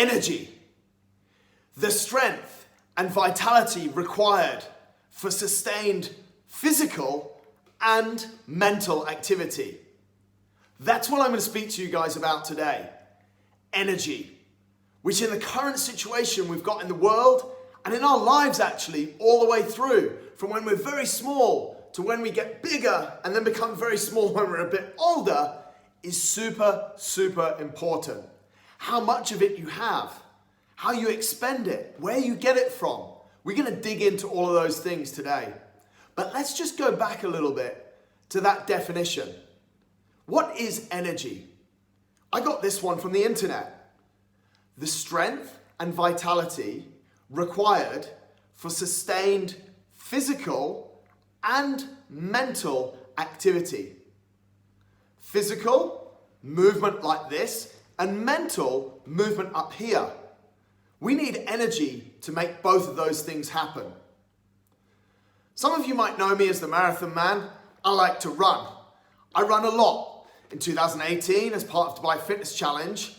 Energy. The strength and vitality required for sustained physical and mental activity. That's what I'm going to speak to you guys about today. Energy, which in the current situation we've got in the world and in our lives actually all the way through, from when we're very small to when we get bigger and then become very small when we're a bit older, is super, super important. How much of it you have, how you expend it, where you get it from. We're going to dig into all of those things today. But let's just go back a little bit to that definition. What is energy? I got this one from the internet. The strength and vitality required for sustained physical and mental activity. Physical, movement like this, and mental, movement up here. We need energy to make both of those things happen. Some of you might know me as the marathon man. I like to run. I run a lot. In 2018, as part of Dubai Fitness Challenge,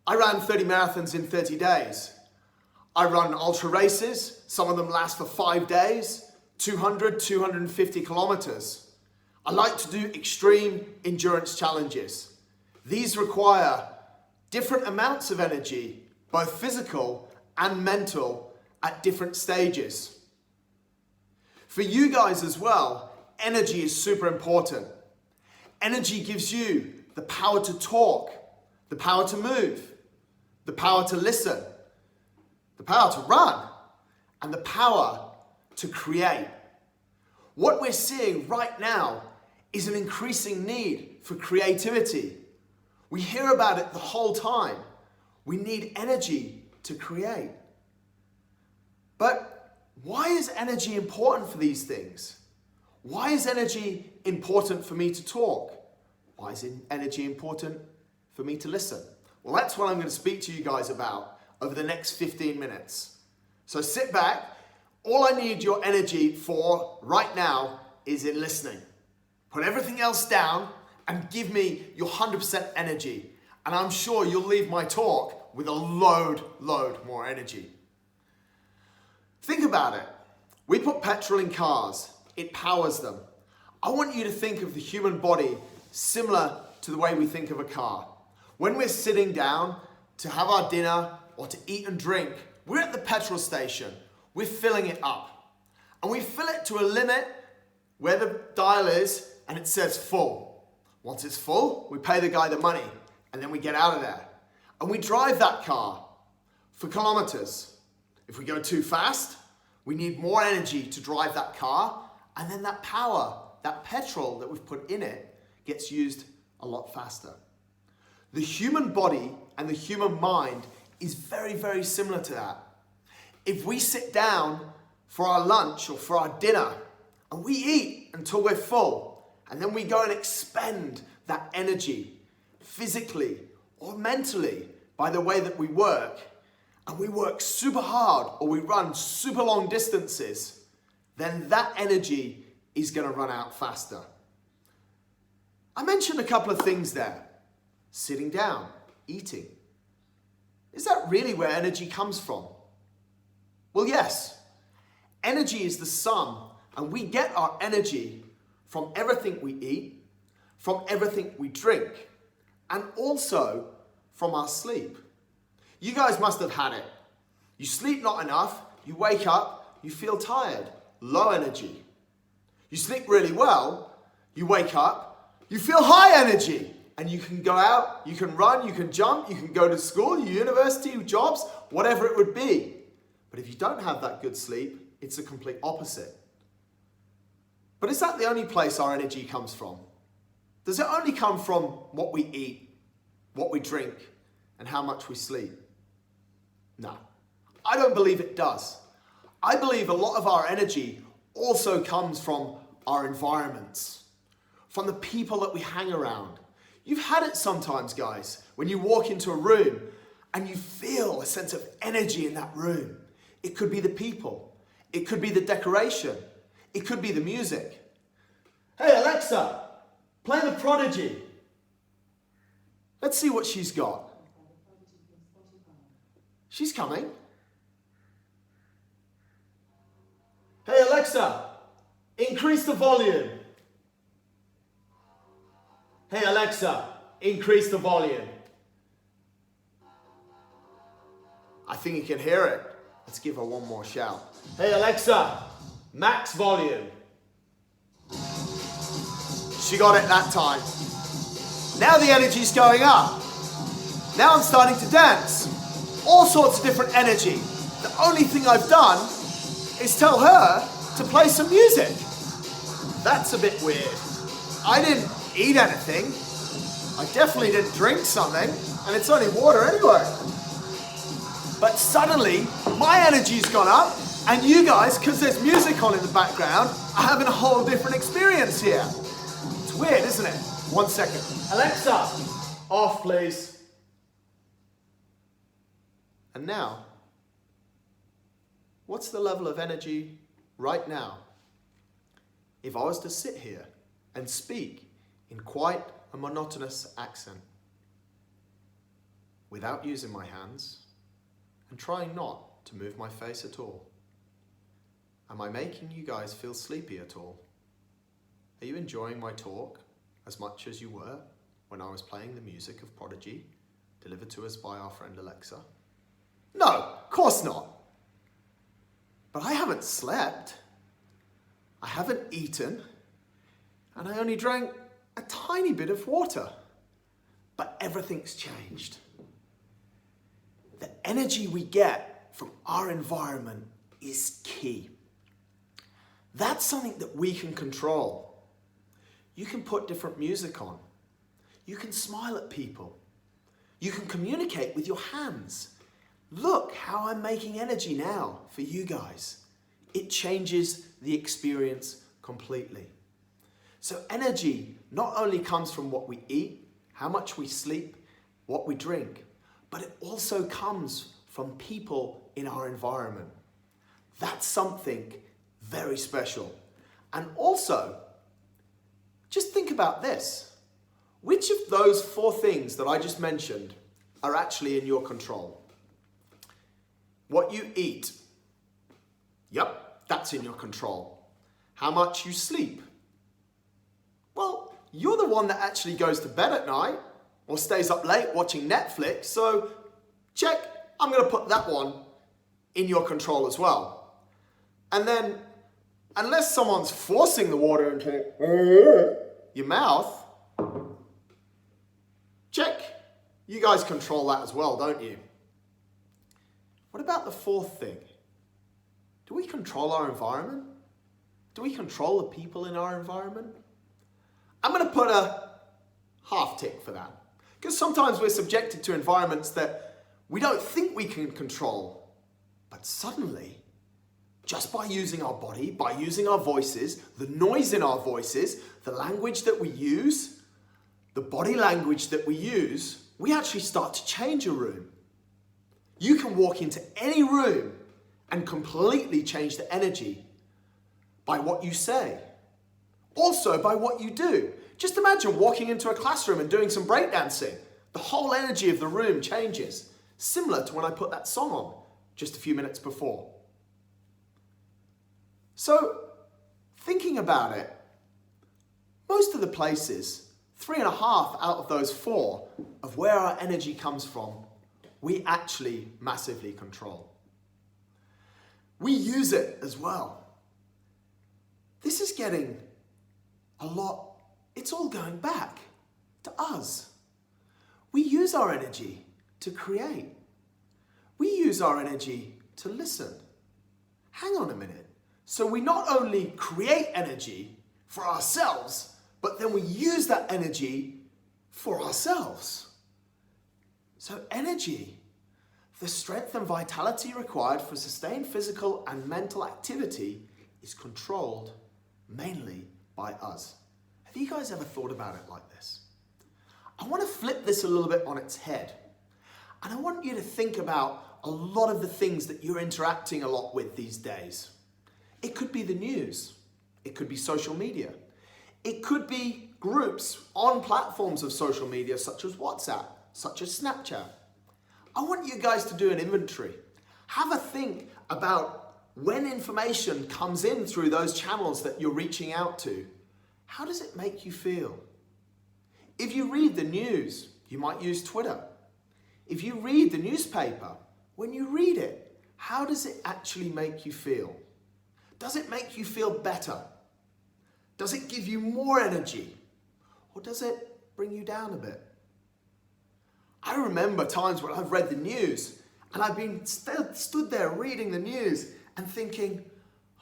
I ran 30 marathons in 30 days. I run ultra races. Some of them last for 5 days, 200, 250 kilometers. I like to do extreme endurance challenges. These require different amounts of energy, both physical and mental, at different stages. For you guys as well, energy is super important. Energy gives you the power to talk, the power to move, the power to listen, the power to run, and the power to create. What we're seeing right now is an increasing need for creativity. We hear about it the whole time. We need energy to create. But why is energy important for these things? Why is energy important for me to talk? Why is energy important for me to listen? Well, that's what I'm going to speak to you guys about over the next 15 minutes. So sit back. All I need your energy for right now is in listening. Put everything else down and give me your 100% energy. And I'm sure you'll leave my talk with a load more energy. Think about it. We put petrol in cars. It powers them. I want you to think of the human body similar to the way we think of a car. When we're sitting down to have our dinner or to eat and drink, we're at the petrol station. We're filling it up. And we fill it to a limit where the dial is and it says full. Once it's full, we pay the guy the money and then we get out of there. And we drive that car for kilometers. If we go too fast, we need more energy to drive that car, and then that power, that petrol that we've put in it, gets used a lot faster. The human body and the human mind is very, very similar to that. If we sit down for our lunch or for our dinner and we eat until we're full, and then we go and expend that energy physically or mentally by the way that we work, and we work super hard or we run super long distances, then that energy is going to run out faster. I mentioned a couple of things there. Sitting down, eating. Is that really where energy comes from? Well, yes. Energy is the sum, and we get our energy from everything we eat, from everything we drink, and also from our sleep. You guys must have had it. You sleep not enough, you wake up, you feel tired, low energy. You sleep really well, you wake up, you feel high energy, and you can go out, you can run, you can jump, you can go to school, university, jobs, whatever it would be. But if you don't have that good sleep, it's the complete opposite. But is that the only place our energy comes from? Does it only come from what we eat, what we drink, and how much we sleep? No, I don't believe it does. I believe a lot of our energy also comes from our environments, from the people that we hang around. You've had it sometimes, guys, when you walk into a room and you feel a sense of energy in that room. It could be the people. It could be the decoration. It could be the music. Hey, Alexa, play The Prodigy. Let's see what she's got. She's coming. Hey Alexa, increase the volume. Hey Alexa, increase the volume. I think you can hear it. Let's give her one more shout. Hey Alexa, max volume. She got it that time. Now the energy's going up. Now I'm starting to dance. All sorts of different energy. The only thing I've done is tell her to play some music. That's a bit weird. I didn't eat anything. I definitely didn't drink something, and it's only water anyway. But suddenly, my energy's gone up, and you guys, because there's music on in the background, are having a whole different experience here. It's weird, isn't it? 1 second. Alexa, off please. And now, what's the level of energy right now? If I was to sit here and speak in quite a monotonous accent, without using my hands, and trying not to move my face at all, am I making you guys feel sleepy at all? Are you enjoying my talk as much as you were when I was playing the music of Prodigy, delivered to us by our friend Alexa? No, of course not. But I haven't slept, I haven't eaten, and I only drank a tiny bit of water. But everything's changed. The energy we get from our environment is key. That's something that we can control. You can put different music on. You can smile at people. You can communicate with your hands. Look how I'm making energy now for you guys. It changes the experience completely. So energy not only comes from what we eat, how much we sleep, what we drink, but it also comes from people in our environment. That's something very special. And also, just think about this. Which of those 4 things that I just mentioned are actually in your control? What you eat. Yep, that's in your control. How much you sleep. Well, you're the one that actually goes to bed at night or stays up late watching Netflix, so check, I'm going to put that one in your control as well. And then, unless someone's forcing the water into your mouth, check, you guys control that as well, don't you? What about the 4th thing? Do we control our environment? Do we control the people in our environment? I'm going to put a half tick for that. Because sometimes we're subjected to environments that we don't think we can control. But suddenly, just by using our body, by using our voices, the noise in our voices, the language that we use, the body language that we use, we actually start to change a room. You can walk into any room and completely change the energy by what you say. Also by what you do. Just imagine walking into a classroom and doing some breakdancing. The whole energy of the room changes. Similar to when I put that song on just a few minutes before. So, thinking about it, most of the places, 3.5 out of those 4 of where our energy comes from, we actually massively control. We use it as well. This is getting a lot, it's all going back to us. We use our energy to create. We use our energy to listen. Hang on a minute. So we not only create energy for ourselves, but then we use that energy for ourselves. So energy, the strength and vitality required for sustained physical and mental activity, is controlled mainly by us. Have you guys ever thought about it like this? I want to flip this a little bit on its head. And I want you to think about a lot of the things that you're interacting a lot with these days. It could be the news. It could be social media. It could be groups on platforms of social media such as WhatsApp, such as Snapchat. I want you guys to do an inventory. Have a think about when information comes in through those channels that you're reaching out to. How does it make you feel? If you read the news, you might use Twitter. If you read the newspaper, when you read it, how does it actually make you feel? Does it make you feel better? Does it give you more energy? Or does it bring you down a bit? I remember times when I've read the news and I've been stood there reading the news and thinking,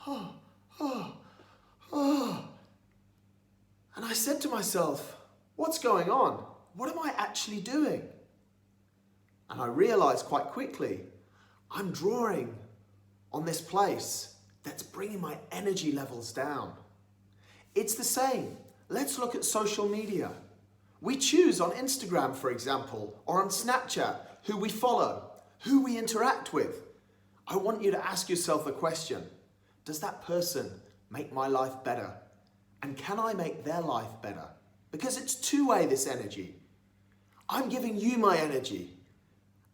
oh. And I said to myself, what's going on? What am I actually doing? And I realized quite quickly, I'm drawing on this place that's bringing my energy levels down. It's the same. Let's look at social media. We choose on Instagram, for example, or on Snapchat, who we follow, who we interact with. I want you to ask yourself the question, does that person make my life better? And can I make their life better? Because it's two-way, this energy. I'm giving you my energy.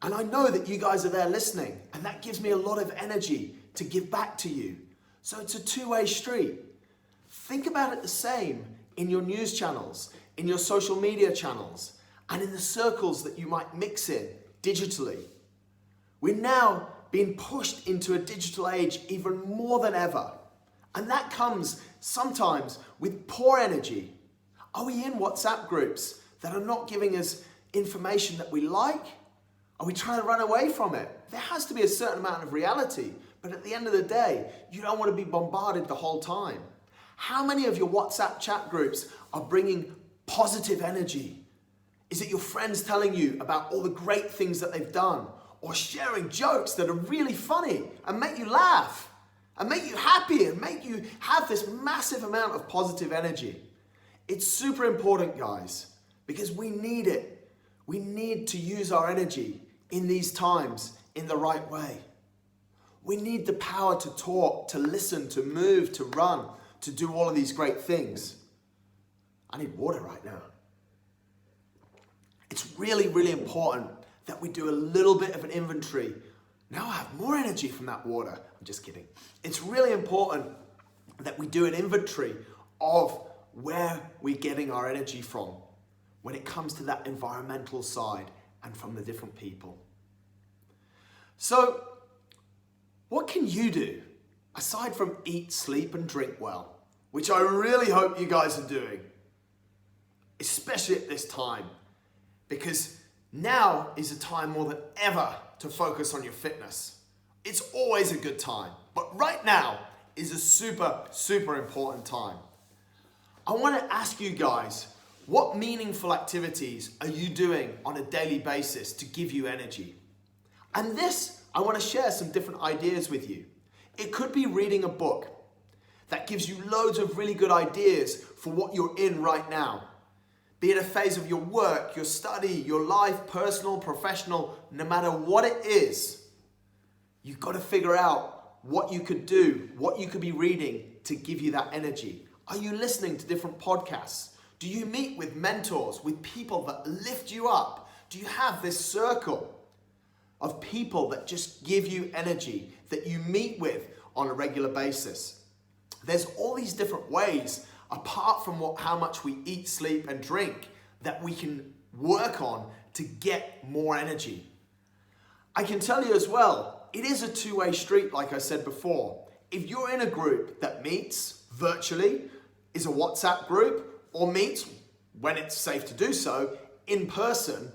And I know that you guys are there listening, and that gives me a lot of energy to give back to you. So it's a two-way street. Think about it the same in your news channels, in your social media channels, and in the circles that you might mix in digitally. We're now being pushed into a digital age even more than ever. And that comes sometimes with poor energy. Are we in WhatsApp groups that are not giving us information that we like? Are we trying to run away from it? There has to be a certain amount of reality, but at the end of the day, you don't want to be bombarded the whole time. How many of your WhatsApp chat groups are bringing positive energy? Is it your friends telling you about all the great things that they've done, or sharing jokes that are really funny and make you laugh and make you happy and make you have this massive amount of positive energy? It's super important, guys, because we need it. We need to use our energy in these times in the right way. We need the power to talk, to listen, to move, to run, to do all of these great things. I need water right now. It's really, really important that we do a little bit of an inventory. Now I have more energy from that water. I'm just kidding. It's really important that we do an inventory of where we're getting our energy from when it comes to that environmental side and from the different people. So, what can you do aside from eat, sleep, and drink well, which I really hope you guys are doing, especially at this time, because now is a time more than ever to focus on your fitness. It's always a good time, but right now is a super, super important time. I want to ask you guys, what meaningful activities are you doing on a daily basis to give you energy? And this, I want to share some different ideas with you. It could be reading a book that gives you loads of really good ideas for what you're in right now. Be it a phase of your work, your study, your life, personal, professional, no matter what it is, you've got to figure out what you could do, what you could be reading to give you that energy. Are you listening to different podcasts? Do you meet with mentors, with people that lift you up? Do you have this circle of people that just give you energy, that you meet with on a regular basis? There's all these different ways, apart from how much we eat, sleep, and drink, that we can work on to get more energy. I can tell you as well, it is a two-way street, like I said before. If you're in a group that meets virtually, is a WhatsApp group, or meets, when it's safe to do so, in person,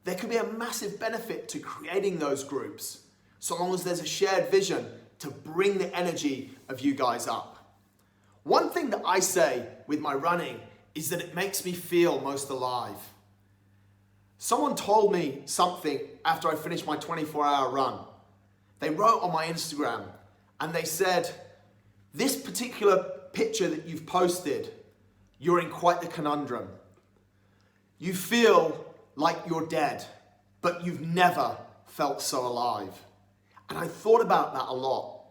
there can be a massive benefit to creating those groups, so long as there's a shared vision to bring the energy of you guys up. One thing that I say with my running is that it makes me feel most alive. Someone told me something after I finished my 24-hour run. They wrote on my Instagram and they said, this particular picture that you've posted, you're in quite the conundrum. You feel like you're dead, but you've never felt so alive. And I thought about that a lot.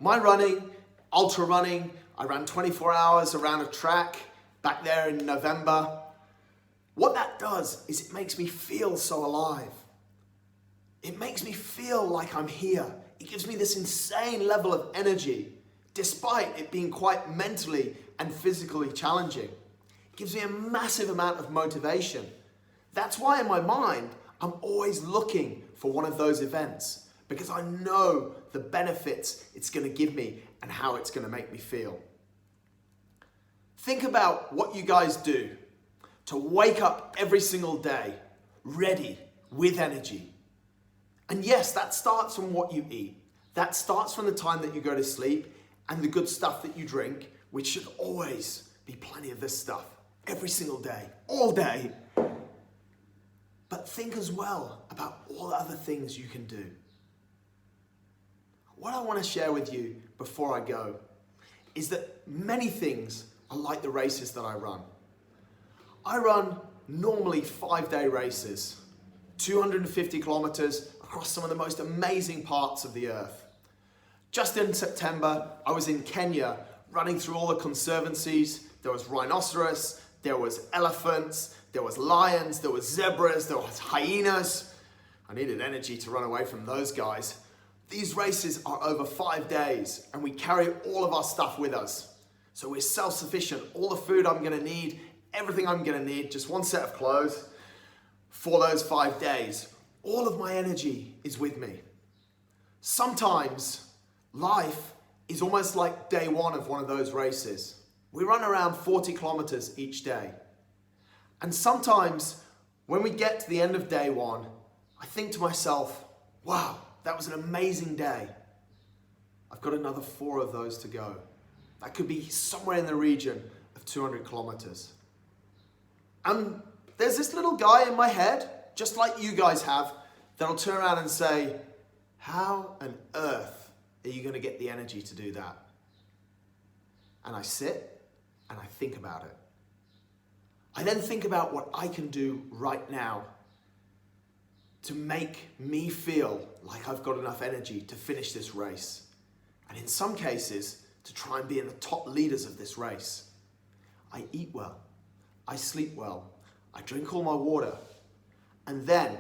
My running, ultra running, I ran 24 hours around a track back there in November. What that does is it makes me feel so alive. It makes me feel like I'm here. It gives me this insane level of energy, despite it being quite mentally and physically challenging. It gives me a massive amount of motivation. That's why in my mind, I'm always looking for one of those events, because I know the benefits it's going to give me and how it's going to make me feel. Think about what you guys do to wake up every single day ready, with energy. And yes, that starts from what you eat. That starts from the time that you go to sleep and the good stuff that you drink, which should always be plenty of this stuff every single day, all day. But think as well about all the other things you can do. What I want to share with you before I go is that many things are like the races that I run. I run normally 5-day races, 250 kilometers across some of the most amazing parts of the earth. Just in September, I was in Kenya running through all the conservancies. There was rhinoceros, there was elephants, there was lions, there was zebras, there was hyenas. I needed energy to run away from those guys. These races are over 5 days and we carry all of our stuff with us. So we're self-sufficient. All the food I'm gonna need, everything I'm gonna need, just one set of clothes for those 5 days. All of my energy is with me. Sometimes life is almost like day one of one of those races. We run around 40 kilometers each day. And sometimes when we get to the end of day one, I think to myself, wow, that was an amazing day. I've got another 4 of those to go. That could be somewhere in the region of 200 kilometers. And there's this little guy in my head, just like you guys have, that'll turn around and say, how on earth are you going to get the energy to do that? And I sit and I think about it. I then think about what I can do right now to make me feel like I've got enough energy to finish this race. And in some cases, to try and be in the top leaders of this race. I eat well, I sleep well, I drink all my water. And then,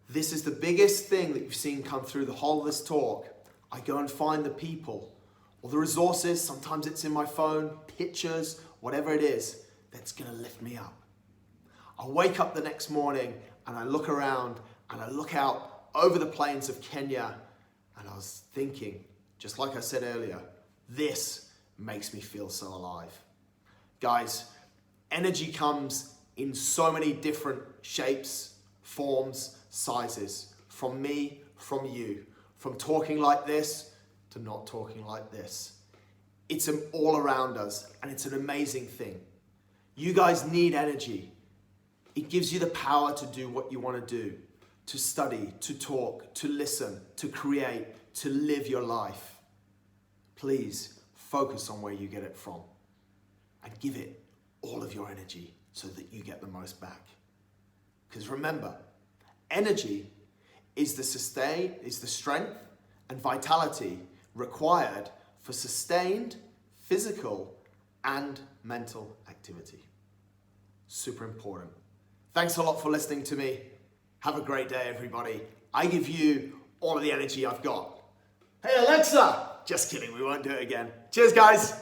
this is the biggest thing that you've seen come through the whole of this talk. I go and find the people or the resources, sometimes it's in my phone, pictures, whatever it is, that's gonna lift me up. I wake up the next morning and I look around and I look out over the plains of Kenya and I was thinking, just like I said earlier, this makes me feel so alive. Guys, energy comes in so many different shapes, forms, sizes. From me, from you. From talking like this to not talking like this. It's all around us and it's an amazing thing. You guys need energy. It gives you the power to do what you want to do. To study, to talk, to listen, to create, to live your life. Please focus on where you get it from and give it all of your energy so that you get the most back. Because remember, energy is the strength and vitality required for sustained physical and mental activity. Super important. Thanks a lot for listening to me. Have a great day, everybody. I give you all of the energy I've got. Hey, Alexa! Just kidding, we won't do it again. Cheers, guys.